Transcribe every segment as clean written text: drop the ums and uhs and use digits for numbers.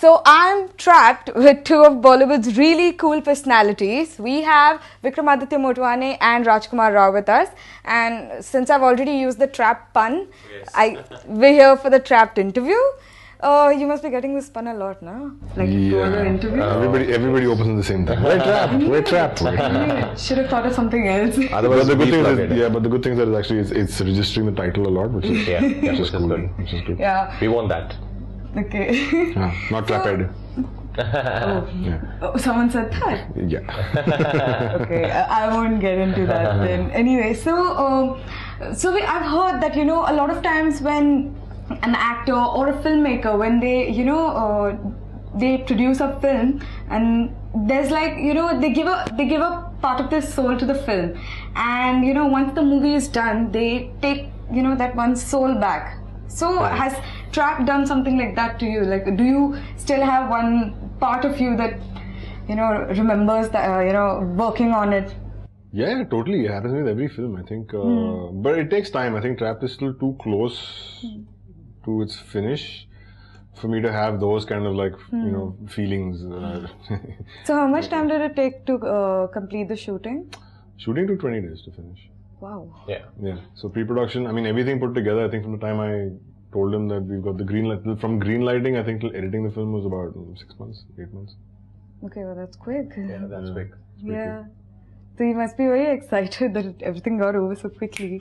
So I'm trapped with two of Bollywood's really cool personalities. We have Vikramaditya Motwane and Rajkumar Rao with us. And since I've already used the trap pun, we're here for the trapped interview. You must be getting this pun a lot, no? Like the interview. Everybody opens in the same thing. We're trapped. We're trapped. Should have thought of something else. Otherwise, the good thing is, but the good thing is that it's registering the title a lot, which is which is cool. Which is good. Yeah. We want that. Okay. Not trapped. Oh, someone said that? Yeah. Okay, I won't get into that then. Anyway, so I've heard that, a lot of times when an actor or a filmmaker, when they, they produce a film, and there's like, they give a part of their soul to the film, and once the movie is done, they take that one soul back. So has Trap done something like that to you? Like, do you still have one part of you that remembers that working on it? Yeah, totally. It happens with every film, I think. But it takes time. I think Trapped is still too close to its finish for me to have those kind of like feelings. So how much time did it take to complete the shooting? Shooting took 20 days to finish. Wow. Yeah. Yeah. So pre-production, I mean everything put together, I think from the time I told him that we've got the green light, from green lighting, I think till editing the film was about 6 months, 8 months. Okay, well that's quick. Yeah, that's quick. Yeah. So you must be very excited that everything got over so quickly.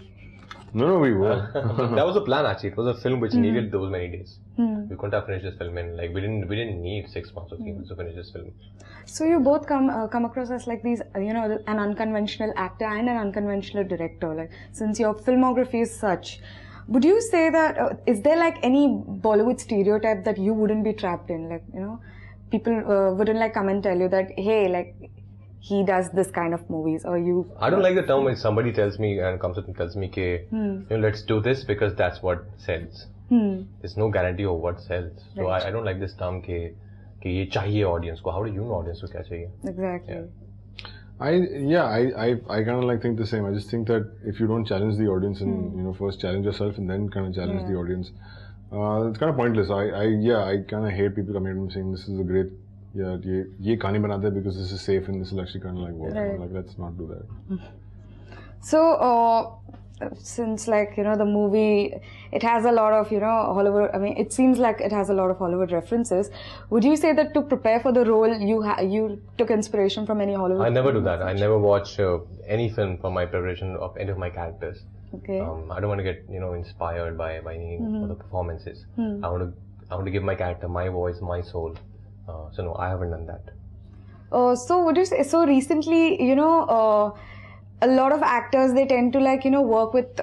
No, we were. That was a plan actually. It was a film which needed those many days. We couldn't have finished this film in we didn't need 6 months or 3 months to finish this film. So you both come across as like these, an unconventional actor and an unconventional director. Like, since your filmography is such, would you say that is there like any Bollywood stereotype that you wouldn't be trapped in? Like, people wouldn't like come and tell you that, hey, like, he does this kind of movies, or you... I don't like the term when somebody tells me and comes up and tells me, let's do this because that's what sells. There's no guarantee of what sells. So I don't like this term कि ये चाहिए audience को. How do you know audience को क्या चाहिए? Exactly. Yeah. I kind of like think the same. I just think that if you don't challenge the audience and first challenge yourself and then kind of challenge the audience, it's kind of pointless. I kind of hate people coming and saying this is a great ये कहानी बनाते हैं because this is safe and this will actually kind of like work. Like, let's not do that. So since the movie, it has a lot of Hollywood. I mean, it seems like it has a lot of Hollywood references. Would you say that to prepare for the role, you took inspiration from any Hollywood? I never do that. I never watch any film for my preparation of any of my characters. Okay. I don't want to get inspired by any of the performances. I want to give my character my voice, my soul. So no, I haven't done that. So would you say, so recently, a lot of actors, they tend to work with,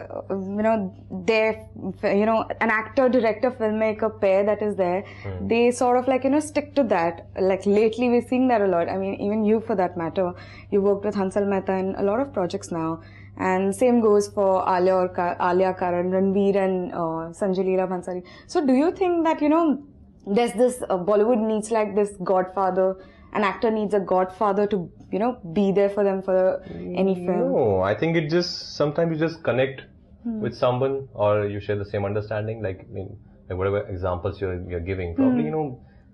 their, an actor, director, filmmaker pair that is there. They sort of stick to that. Like lately we're seeing that a lot. I mean, even you for that matter, you worked with Hansal Mehta in a lot of projects now. And same goes for Alia Karan, Ranveer and Sanjay Leela Bhansali. So do you think that, there's this, Bollywood needs like this godfather, an actor needs a godfather to, be there for them for any film? No, I think sometimes you just connect with someone or you share the same understanding, like whatever examples you're giving. Probably,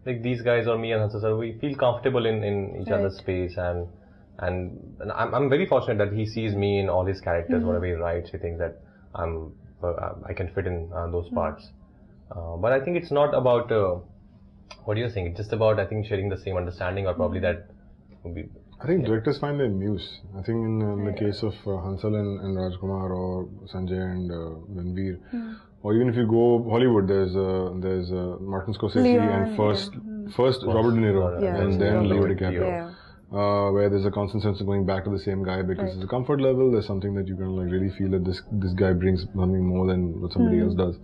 like these guys or me and Hansal sir, we feel comfortable in each other's space and I'm very fortunate that he sees me in all his characters, whatever he writes, he thinks that I can fit in those parts. But I think it's not about, what do you think? It's just about, I think, sharing the same understanding or probably that would be... I think directors find their muse. I think in the case of Hansal and Rajkumar or Sanjay and Ranveer, or even if you go Hollywood, there's Martin Scorsese and first Robert De Niro and then Leo DiCaprio. Where there's a constant sense of going back to the same guy because there's a comfort level, there's something that you can really feel that this guy brings something more than what somebody else does.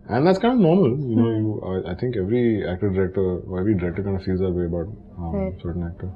And that's kind of normal, I think every actor, director, or every director kind of feels that way about certain actor.